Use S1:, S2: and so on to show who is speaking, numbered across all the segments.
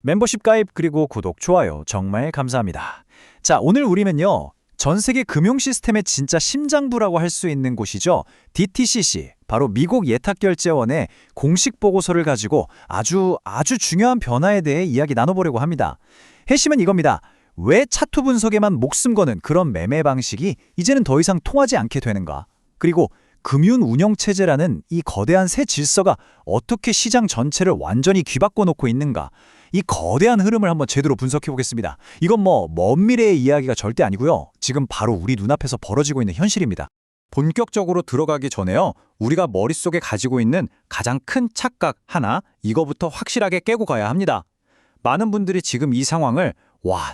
S1: 멤버십 가입 그리고 구독, 좋아요 정말 감사합니다. 자, 오늘 우리는요. 전 세계 금융 시스템의 진짜 심장부라고 할 수 있는 곳이죠. DTCC, 바로 미국 예탁결제원의 공식 보고서를 가지고 아주 중요한 변화에 대해 이야기 나눠보려고 합니다. 핵심은 이겁니다. 왜 차트 분석에만 목숨 거는 그런 매매 방식이 이제는 더 이상 통하지 않게 되는가? 그리고 금융 운영 체제라는 이 거대한 새 질서가 어떻게 시장 전체를 완전히 뒤바꿔 놓고 있는가? 이 거대한 흐름을 한번 제대로 분석해 보겠습니다. 이건 먼 미래의 이야기가 절대 아니고요. 지금 바로 우리 눈앞에서 벌어지고 있는 현실입니다. 본격적으로 들어가기 전에요. 우리가 머릿속에 가지고 있는 가장 큰 착각 하나, 이거부터 확실하게 깨고 가야 합니다. 많은 분들이 지금 이 상황을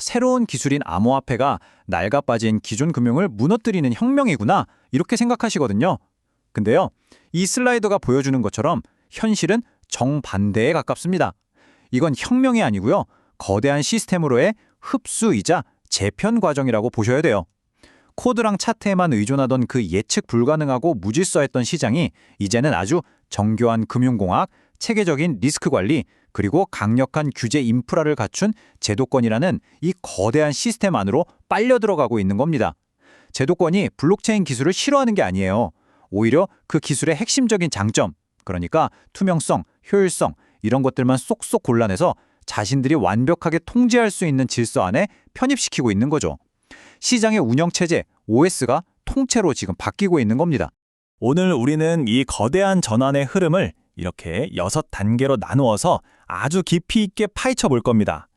S1: 새로운 기술인 암호화폐가 낡아빠진 기존 금융을 무너뜨리는 혁명이구나 이렇게 생각하시거든요. 근데요. 이 슬라이드가 보여주는 것처럼 현실은 정반대에 가깝습니다. 이건 혁명이 아니고요. 거대한 시스템으로의 흡수이자 재편 과정이라고 보셔야 돼요. 코드랑 차트에만 의존하던 그 예측 불가능하고 무질서했던 시장이 이제는 아주 정교한 금융공학, 체계적인 리스크 관리, 그리고 강력한 규제 인프라를 갖춘 제도권이라는 이 거대한 시스템 안으로 빨려 들어가고 있는 겁니다. 제도권이 블록체인 기술을 싫어하는 게 아니에요. 오히려 그 기술의 핵심적인 장점, 그러니까 투명성, 효율성, 이런 것들만 쏙쏙 골라내서 자신들이 완벽하게 통제할 수 있는 질서 안에 편입시키고 있는 거죠. 시장의 운영체제, OS가 통째로 지금 바뀌고 있는 겁니다. 오늘 우리는 이 거대한 전환의 흐름을 이렇게 6단계로 나누어서 아주 깊이 있게 파헤쳐 볼 겁니다.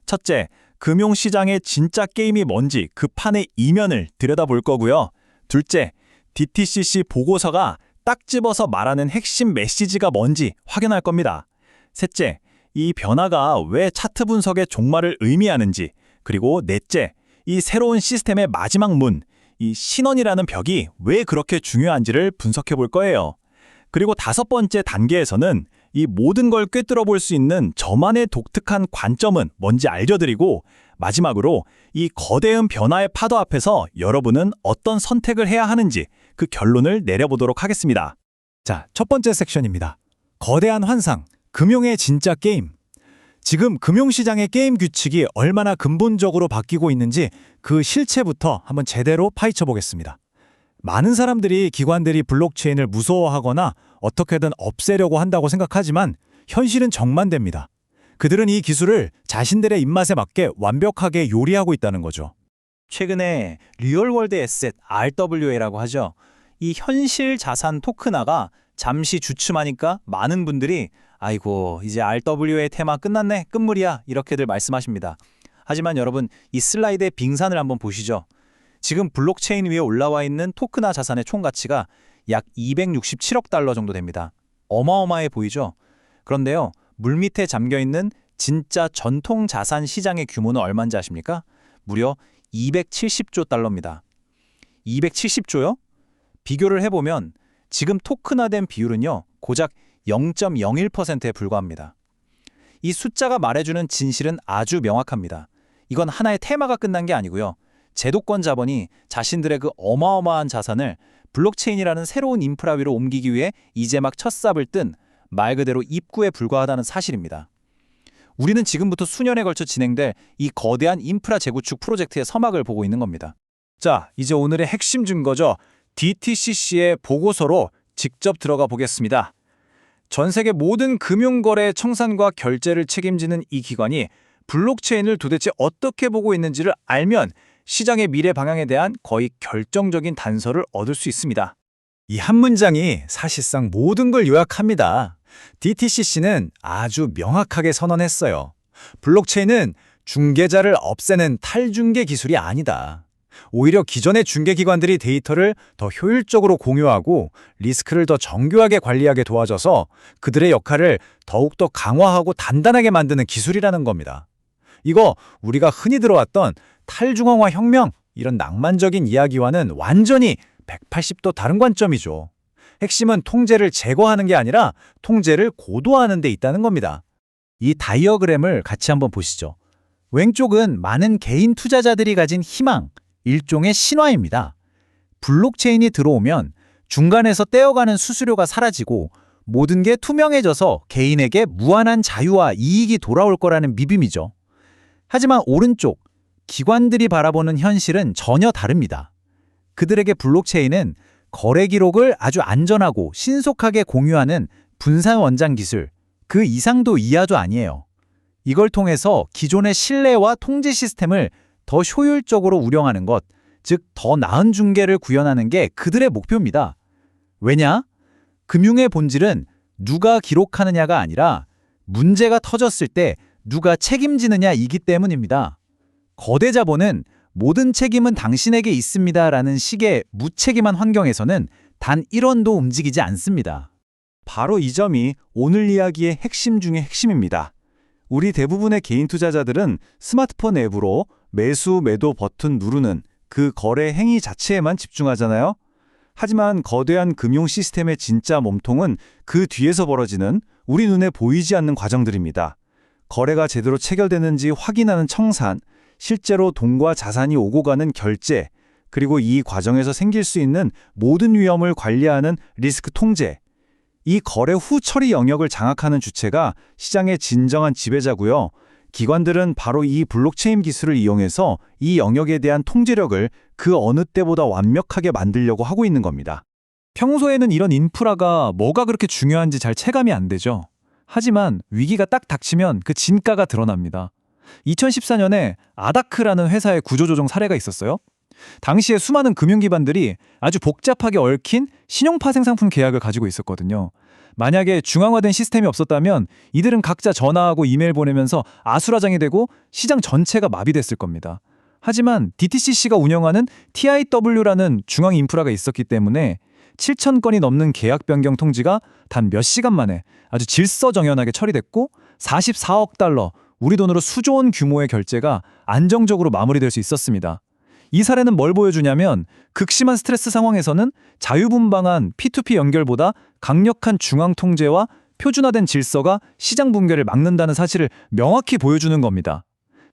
S1: 첫째, 금융시장의 진짜 게임이 뭔지 그 판의 이면을 들여다볼 거고요. 둘째, DTCC 보고서가 딱 집어서 말하는 핵심 메시지가 뭔지 확인할 겁니다. 셋째, 이 변화가 왜 차트 분석의 종말을 의미하는지, 그리고 넷째, 이 새로운 시스템의 마지막 문, 이 신원이라는 벽이 왜 그렇게 중요한지를 분석해 볼 거예요. 그리고 5번째 단계에서는 이 모든 걸 꿰뚫어 볼 수 있는 저만의 독특한 관점은 뭔지 알려드리고, 마지막으로 이 거대한 변화의 파도 앞에서 여러분은 어떤 선택을 해야 하는지 그 결론을 내려보도록 하겠습니다. 자, 첫 번째 섹션입니다. 거대한 환상, 금융의 진짜 게임. 지금 금융시장의 게임 규칙이 얼마나 근본적으로 바뀌고 있는지 그 실체부터 한번 제대로 파헤쳐 보겠습니다. 많은 사람들이 기관들이 블록체인을 무서워하거나 어떻게든 없애려고 한다고 생각하지만 현실은 정반대입니다. 그들은 이 기술을 자신들의 입맛에 맞게 완벽하게 요리하고 있다는 거죠. 최근에 리얼월드 에셋 RWA라고 하죠. 이 현실 자산 토큰화가 잠시 주춤하니까 많은 분들이 아이고 이제 RWA 테마 끝났네, 끝물이야 이렇게들 말씀하십니다. 하지만 여러분 이 슬라이드의 빙산을 한번 보시죠. 지금 블록체인 위에 올라와 있는 토큰화 자산의 총가치가 약 267억 달러 정도 됩니다. 어마어마해 보이죠? 그런데요, 물밑에 잠겨있는 진짜 전통 자산 시장의 규모는 얼마인지 아십니까? 무려 270조 달러입니다. 270조요? 비교를 해보면 지금 토큰화된 비율은요, 고작 0.01%에 불과합니다. 이 숫자가 말해주는 진실은 아주 명확합니다. 이건 하나의 테마가 끝난 게 아니고요. 제도권 자본이 자신들의 그 어마어마한 자산을 블록체인이라는 새로운 인프라 위로 옮기기 위해 이제 막 첫삽을 뜬 말 그대로 입구에 불과하다는 사실입니다. 우리는 지금부터 수년에 걸쳐 진행될 이 거대한 인프라 재구축 프로젝트의 서막을 보고 있는 겁니다. 자, 이제 오늘의 핵심 증거죠. DTCC의 보고서로 직접 들어가 보겠습니다. 전 세계 모든 금융거래 청산과 결제를 책임지는 이 기관이 블록체인을 도대체 어떻게 보고 있는지를 알면 시장의 미래 방향에 대한 거의 결정적인 단서를 얻을 수 있습니다. 이 한 문장이 사실상 모든 걸 요약합니다. DTCC는 아주 명확하게 선언했어요. 블록체인은 중개자를 없애는 탈중개 기술이 아니다. 오히려 기존의 중개기관들이 데이터를 더 효율적으로 공유하고 리스크를 더 정교하게 관리하게 도와줘서 그들의 역할을 더욱더 강화하고 단단하게 만드는 기술이라는 겁니다. 이거 우리가 흔히 들어왔던 탈중앙화 혁명, 이런 낭만적인 이야기와는 완전히 180도 다른 관점이죠. 핵심은 통제를 제거하는 게 아니라 통제를 고도화하는 데 있다는 겁니다. 이 다이어그램을 같이 한번 보시죠. 왼쪽은 많은 개인 투자자들이 가진 희망, 일종의 신화입니다. 블록체인이 들어오면 중간에서 떼어가는 수수료가 사라지고 모든 게 투명해져서 개인에게 무한한 자유와 이익이 돌아올 거라는 믿음이죠. 하지만 오른쪽, 기관들이 바라보는 현실은 전혀 다릅니다. 그들에게 블록체인은 거래 기록을 아주 안전하고 신속하게 공유하는 분산 원장 기술, 그 이상도 이하도 아니에요. 이걸 통해서 기존의 신뢰와 통제 시스템을 더 효율적으로 운영하는 것, 즉 더 나은 중개를 구현하는 게 그들의 목표입니다. 왜냐? 금융의 본질은 누가 기록하느냐가 아니라 문제가 터졌을 때 누가 책임지느냐이기 때문입니다. 거대 자본은 모든 책임은 당신에게 있습니다라는 식의 무책임한 환경에서는 단 1원도 움직이지 않습니다. 바로 이 점이 오늘 이야기의 핵심 중의 핵심입니다. 우리 대부분의 개인 투자자들은 스마트폰 앱으로 매수, 매도 버튼 누르는 그 거래 행위 자체에만 집중하잖아요. 하지만 거대한 금융 시스템의 진짜 몸통은 그 뒤에서 벌어지는 우리 눈에 보이지 않는 과정들입니다. 거래가 제대로 체결되는지 확인하는 청산, 실제로 돈과 자산이 오고 가는 결제, 그리고 이 과정에서 생길 수 있는 모든 위험을 관리하는 리스크 통제. 이 거래 후 처리 영역을 장악하는 주체가 시장의 진정한 지배자고요. 기관들은 바로 이 블록체인 기술을 이용해서 이 영역에 대한 통제력을 그 어느 때보다 완벽하게 만들려고 하고 있는 겁니다. 평소에는 이런 인프라가 뭐가 그렇게 중요한지 잘 체감이 안 되죠. 하지만 위기가 딱 닥치면 그 진가가 드러납니다. 2014년에 아다크라는 회사의 구조조정 사례가 있었어요. 당시에 수많은 금융기관들이 아주 복잡하게 얽힌 신용파생상품 계약을 가지고 있었거든요. 만약에 중앙화된 시스템이 없었다면 이들은 각자 전화하고 이메일 보내면서 아수라장이 되고 시장 전체가 마비됐을 겁니다. 하지만 DTCC가 운영하는 TIW라는 중앙 인프라가 있었기 때문에 7,000건이 넘는 계약 변경 통지가 단 몇 시간 만에 아주 질서정연하게 처리됐고 44억 달러, 우리 돈으로 수조 원 규모의 결제가 안정적으로 마무리될 수 있었습니다. 이 사례는 뭘 보여주냐면 극심한 스트레스 상황에서는 자유분방한 P2P 연결보다 강력한 중앙 통제와 표준화된 질서가 시장 붕괴를 막는다는 사실을 명확히 보여주는 겁니다.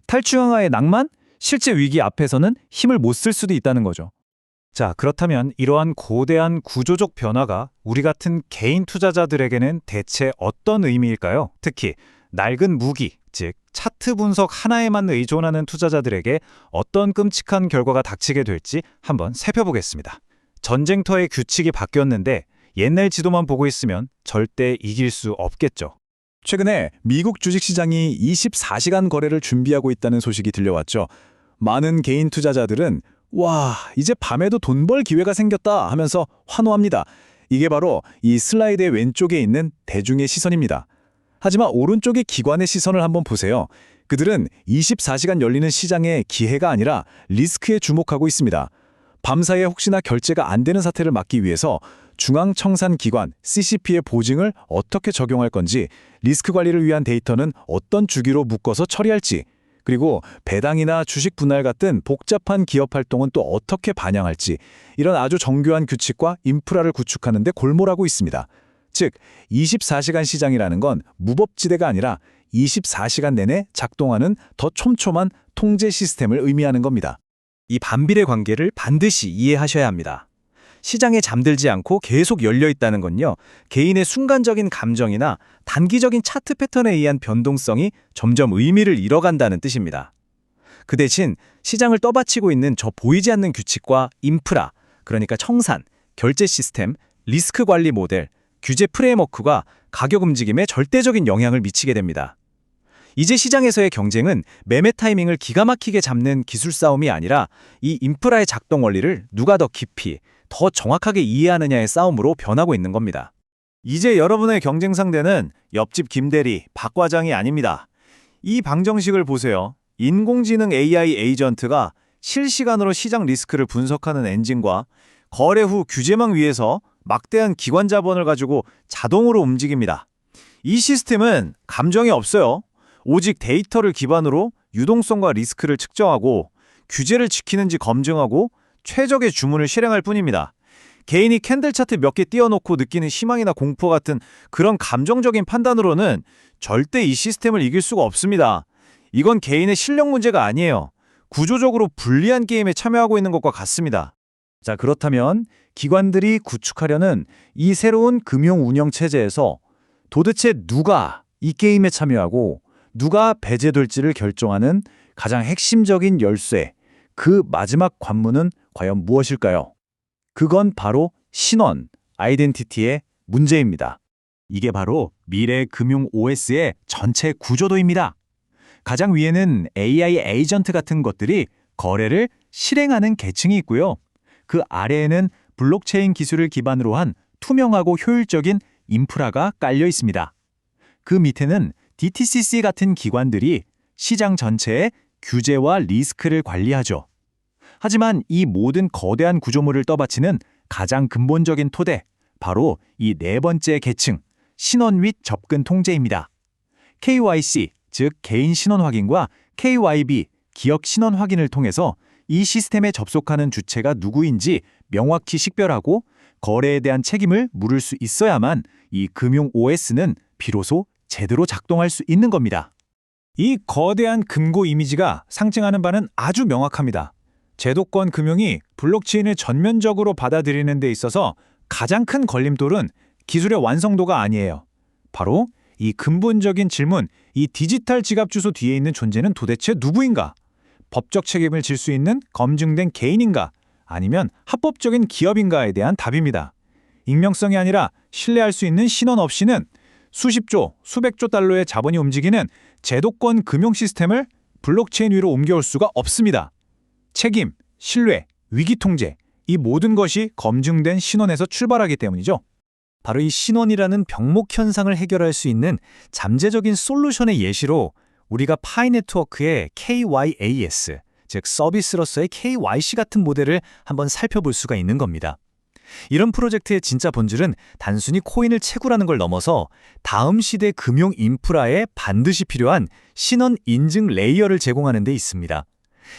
S1: 탈중앙화의 낭만? 실제 위기 앞에서는 힘을 못 쓸 수도 있다는 거죠. 자, 그렇다면 이러한 고대한 구조적 변화가 우리 같은 개인 투자자들에게는 대체 어떤 의미일까요? 특히 낡은 무기, 즉 차트 분석 하나에만 의존하는 투자자들에게 어떤 끔찍한 결과가 닥치게 될지 한번 살펴보겠습니다. 전쟁터의 규칙이 바뀌었는데 옛날 지도만 보고 있으면 절대 이길 수 없겠죠. 최근에 미국 주식시장이 24시간 거래를 준비하고 있다는 소식이 들려왔죠. 많은 개인 투자자들은 와, 이제 밤에도 돈 벌 기회가 생겼다 하면서 환호합니다. 이게 바로 이 슬라이드의 왼쪽에 있는 대중의 시선입니다. 하지만 오른쪽의 기관의 시선을 한번 보세요. 그들은 24시간 열리는 시장의 기회가 아니라 리스크에 주목하고 있습니다. 밤사이에 혹시나 결제가 안 되는 사태를 막기 위해서 중앙청산기관 CCP의 보증을 어떻게 적용할 건지, 리스크 관리를 위한 데이터는 어떤 주기로 묶어서 처리할지, 그리고 배당이나 주식 분할 같은 복잡한 기업 활동은 또 어떻게 반영할지, 이런 아주 정교한 규칙과 인프라를 구축하는 데 골몰하고 있습니다. 즉, 24시간 시장이라는 건 무법지대가 아니라 24시간 내내 작동하는 더 촘촘한 통제 시스템을 의미하는 겁니다. 이 반비례 관계를 반드시 이해하셔야 합니다. 시장에 잠들지 않고 계속 열려 있다는 건요, 개인의 순간적인 감정이나 단기적인 차트 패턴에 의한 변동성이 점점 의미를 잃어간다는 뜻입니다. 그 대신 시장을 떠받치고 있는 저 보이지 않는 규칙과 인프라, 그러니까 청산, 결제 시스템, 리스크 관리 모델, 규제 프레임워크가 가격 움직임에 절대적인 영향을 미치게 됩니다. 이제 시장에서의 경쟁은 매매 타이밍을 기가 막히게 잡는 기술 싸움이 아니라 이 인프라의 작동 원리를 누가 더 깊이, 더 정확하게 이해하느냐의 싸움으로 변하고 있는 겁니다. 이제 여러분의 경쟁 상대는 옆집 김대리, 박 과장이 아닙니다. 이 방정식을 보세요. 인공지능 AI 에이전트가 실시간으로 시장 리스크를 분석하는 엔진과 거래 후 규제망 위에서 막대한 기관 자본을 가지고 자동으로 움직입니다. 이 시스템은 감정이 없어요. 오직 데이터를 기반으로 유동성과 리스크를 측정하고 규제를 지키는지 검증하고 최적의 주문을 실행할 뿐입니다. 개인이 캔들 차트 몇 개 띄워놓고 느끼는 희망이나 공포 같은 그런 감정적인 판단으로는 절대 이 시스템을 이길 수가 없습니다. 이건 개인의 실력 문제가 아니에요. 구조적으로 불리한 게임에 참여하고 있는 것과 같습니다. 자, 그렇다면 기관들이 구축하려는 이 새로운 금융 운영 체제에서 도대체 누가 이 게임에 참여하고 누가 배제될지를 결정하는 가장 핵심적인 열쇠, 그 마지막 관문은 과연 무엇일까요? 그건 바로 신원, 아이덴티티의 문제입니다. 이게 바로 미래 금융 OS의 전체 구조도입니다. 가장 위에는 AI 에이전트 같은 것들이 거래를 실행하는 계층이 있고요. 그 아래에는 블록체인 기술을 기반으로 한 투명하고 효율적인 인프라가 깔려 있습니다. 그 밑에는 DTCC 같은 기관들이 시장 전체의 규제와 리스크를 관리하죠. 하지만 이 모든 거대한 구조물을 떠받치는 가장 근본적인 토대, 바로 이 네 번째 계층, 신원 및 접근 통제입니다. KYC, 즉 개인 신원 확인과 KYB, 기업 신원 확인을 통해서 이 시스템에 접속하는 주체가 누구인지 명확히 식별하고 거래에 대한 책임을 물을 수 있어야만 이 금융 OS는 비로소 제대로 작동할 수 있는 겁니다. 이 거대한 금고 이미지가 상징하는 바는 아주 명확합니다. 제도권 금융이 블록체인을 전면적으로 받아들이는 데 있어서 가장 큰 걸림돌은 기술의 완성도가 아니에요. 바로 이 근본적인 질문, 이 디지털 지갑 주소 뒤에 있는 존재는 도대체 누구인가? 법적 책임을 질 수 있는 검증된 개인인가? 아니면 합법적인 기업인가에 대한 답입니다. 익명성이 아니라 신뢰할 수 있는 신원 없이는 수십조, 수백조 달러의 자본이 움직이는 제도권 금융 시스템을 블록체인 위로 옮겨올 수가 없습니다. 책임, 신뢰, 위기 통제, 이 모든 것이 검증된 신원에서 출발하기 때문이죠. 바로 이 신원이라는 병목 현상을 해결할 수 있는 잠재적인 솔루션의 예시로 우리가 파이 네트워크의 KYAS, 즉 서비스로서의 KYC 같은 모델을 한번 살펴볼 수가 있는 겁니다. 이런 프로젝트의 진짜 본질은 단순히 코인을 채굴하는 걸 넘어서 다음 시대 금융 인프라에 반드시 필요한 신원 인증 레이어를 제공하는 데 있습니다.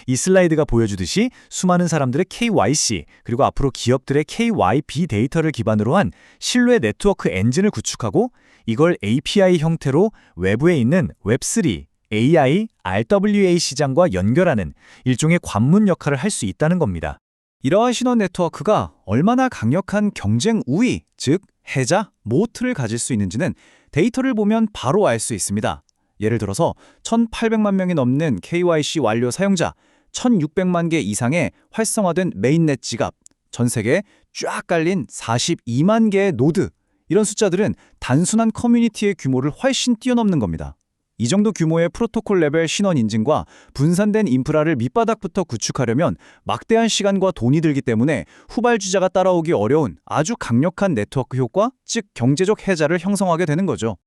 S1: 이 슬라이드가 보여주듯이 수많은 사람들의 KYC 그리고 앞으로 기업들의 KYB 데이터를 기반으로 한 신뢰 네트워크 엔진을 구축하고 이걸 API 형태로 외부에 있는 웹3, AI, RWA 시장과 연결하는 일종의 관문 역할을 할 수 있다는 겁니다. 이러한 신원 네트워크가 얼마나 강력한 경쟁 우위, 즉 해자, 모트를 가질 수 있는지는 데이터를 보면 바로 알 수 있습니다. 예를 들어서 1,800만 명이 넘는 KYC 완료 사용자, 1,600만 개 이상의 활성화된 메인넷 지갑, 전 세계에 쫙 깔린 42만 개의 노드, 이런 숫자들은 단순한 커뮤니티의 규모를 훨씬 뛰어넘는 겁니다. 이 정도 규모의 프로토콜 레벨 신원 인증과 분산된 인프라를 밑바닥부터 구축하려면 막대한 시간과 돈이 들기 때문에 후발주자가 따라오기 어려운 아주 강력한 네트워크 효과, 즉 경제적 해자를 형성하게 되는 거죠.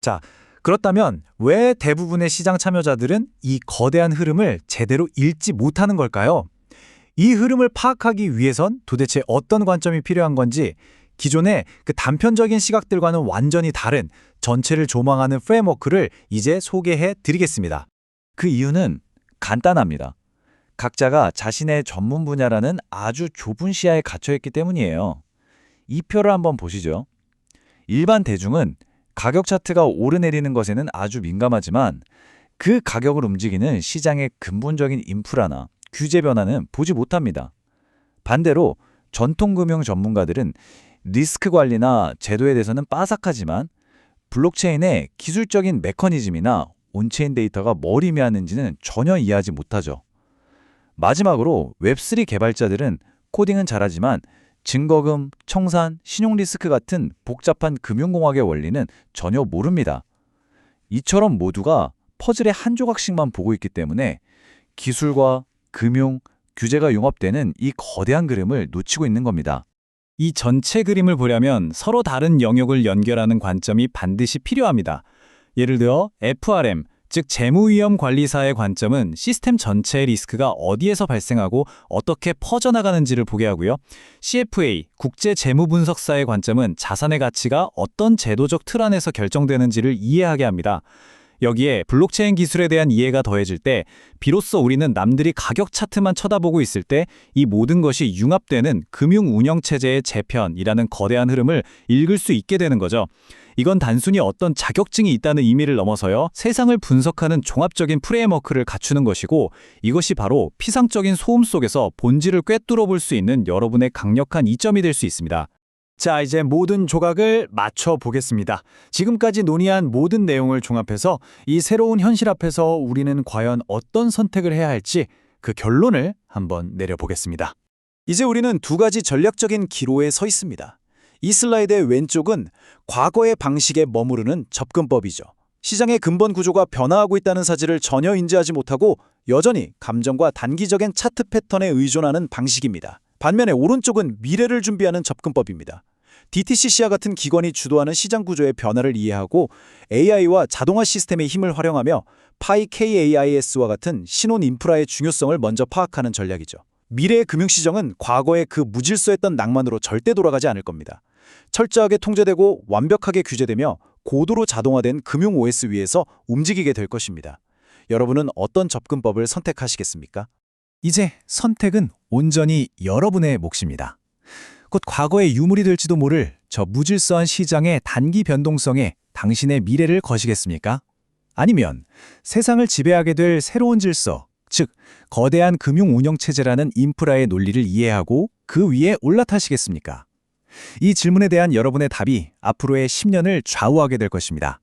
S1: 자, 그렇다면 왜 대부분의 시장 참여자들은 이 거대한 흐름을 제대로 읽지 못하는 걸까요? 이 흐름을 파악하기 위해선 도대체 어떤 관점이 필요한 건지 기존의 그 단편적인 시각들과는 완전히 다른 전체를 조망하는 프레임워크를 이제 소개해 드리겠습니다. 그 이유는 간단합니다. 각자가 자신의 전문 분야라는 아주 좁은 시야에 갇혀있기 때문이에요. 이 표를 한번 보시죠. 일반 대중은 가격 차트가 오르내리는 것에는 아주 민감하지만 그 가격을 움직이는 시장의 근본적인 인프라나 규제 변화는 보지 못합니다. 반대로 전통금융 전문가들은 리스크 관리나 제도에 대해서는 빠삭하지만 블록체인의 기술적인 메커니즘이나 온체인 데이터가 뭘 의미하는지는 전혀 이해하지 못하죠. 마지막으로 웹3 개발자들은 코딩은 잘하지만 증거금, 청산, 신용 리스크 같은 복잡한 금융공학의 원리는 전혀 모릅니다. 이처럼 모두가 퍼즐의 한 조각씩만 보고 있기 때문에 기술과 금융, 규제가 융합되는 이 거대한 그림을 놓치고 있는 겁니다. 이 전체 그림을 보려면 서로 다른 영역을 연결하는 관점이 반드시 필요합니다. 예를 들어 FRM, 즉 재무위험관리사의 관점은 시스템 전체의 리스크가 어디에서 발생하고 어떻게 퍼져나가는지를 보게 하고요. CFA, 국제재무분석사의 관점은 자산의 가치가 어떤 제도적 틀 안에서 결정되는지를 이해하게 합니다. 여기에 블록체인 기술에 대한 이해가 더해질 때 비로소 우리는 남들이 가격 차트만 쳐다보고 있을 때 이 모든 것이 융합되는 금융 운영 체제의 재편이라는 거대한 흐름을 읽을 수 있게 되는 거죠. 이건 단순히 어떤 자격증이 있다는 의미를 넘어서요, 세상을 분석하는 종합적인 프레임워크를 갖추는 것이고, 이것이 바로 피상적인 소음 속에서 본질을 꿰뚫어 볼 수 있는 여러분의 강력한 이점이 될 수 있습니다. 자, 이제 모든 조각을 맞춰 보겠습니다. 지금까지 논의한 모든 내용을 종합해서 이 새로운 현실 앞에서 우리는 과연 어떤 선택을 해야 할지 그 결론을 한번 내려보겠습니다. 이제 우리는 두 가지 전략적인 기로에 서 있습니다. 이 슬라이드의 왼쪽은 과거의 방식에 머무르는 접근법이죠. 시장의 근본 구조가 변화하고 있다는 사실을 전혀 인지하지 못하고 여전히 감정과 단기적인 차트 패턴에 의존하는 방식입니다. 반면에 오른쪽은 미래를 준비하는 접근법입니다. DTCC와 같은 기관이 주도하는 시장 구조의 변화를 이해하고 AI와 자동화 시스템의 힘을 활용하며 PyKAIS와 같은 신혼 인프라의 중요성을 먼저 파악하는 전략이죠. 미래의 금융시장은 과거의 그 무질서했던 낭만으로 절대 돌아가지 않을 겁니다. 철저하게 통제되고 완벽하게 규제되며 고도로 자동화된 금융 OS 위에서 움직이게 될 것입니다. 여러분은 어떤 접근법을 선택하시겠습니까? 이제 선택은 온전히 여러분의 몫입니다. 곧 과거의 유물이 될지도 모를 저 무질서한 시장의 단기 변동성에 당신의 미래를 거시겠습니까? 아니면 세상을 지배하게 될 새로운 질서, 즉 거대한 금융 운영 체제라는 인프라의 논리를 이해하고 그 위에 올라타시겠습니까? 이 질문에 대한 여러분의 답이 앞으로의 10년을 좌우하게 될 것입니다.